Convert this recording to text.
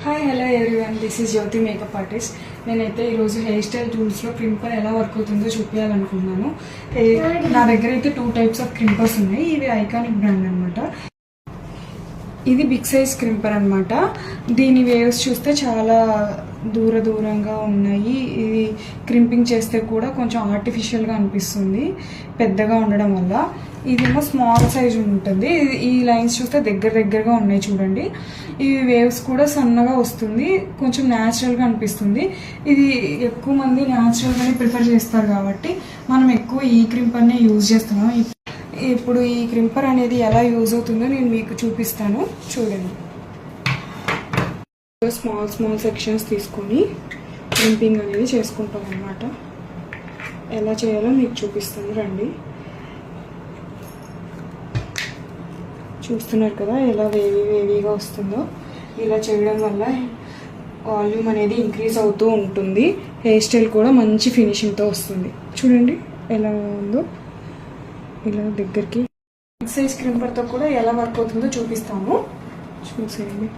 Hi hello everyone, this is Jyothi makeup artist. నేనైతే ఈరోజు hair style టూల్స్లో క్రింపర్ ఎలా వర్క్ అవుతుందో చూపించాలనుకున్నాను. నా దగ్గర అయితే 2 టైప్స్ ఆఫ్ క్రింపర్స్ ఉన్నాయి. ఇవి ఐకానిక్ బ్రాండ్ అనమాట. ఇది బిగ్ సైజ్ క్రింపర్ అనమాట. దీని వేవ్స్ చూస్తే చాలా దూరంగా ఉన్నాయి. ఇది క్రింపింగ్ చేస్తే కూడా కొంచెం ఆర్టిఫిషియల్గా అనిపిస్తుంది పెద్దగా ఉండడం వల్ల. ఇదేమో స్మాల్ సైజ్ ఉంటుంది. ఈ లైన్స్ చూస్తే దగ్గరగా ఉన్నాయి చూడండి. ఈ వేవ్స్ కూడా సన్నగా వస్తుంది, కొంచెం న్యాచురల్గా అనిపిస్తుంది. ఇది ఎక్కువ మంది న్యాచురల్గానే ప్రిఫర్ చేస్తారు కాబట్టి మనం ఎక్కువ ఈ క్రింపర్నే యూజ్ చేస్తున్నాం. ఇప్పుడు ఈ క్రింపర్ అనేది ఎలా యూజ్ అవుతుందో నేను మీకు చూపిస్తాను, చూడండి. స్మాల్ సెక్షన్స్ తీసుకొని క్రింపింగ్ అనేది చేసుకుంటాం అన్నమాట. ఎలా చేయాలో మీకు చూపిస్తాను రండి. చూస్తున్నారు కదా ఎలా వేవీగా వస్తుందో. ఇలా చేయడం వల్ల వాల్యూమ్ అనేది ఇంక్రీజ్ అవుతూ ఉంటుంది. హెయిర్ స్టైల్ కూడా మంచి ఫినిషింగ్తో వస్తుంది. చూడండి ఎలా ఉందో. ఇలా దగ్గరికి బిగ్ సైజ్ క్రింపర్తో కూడా ఎలా వర్క్ అవుతుందో చూపిస్తాము, చూసేయండి.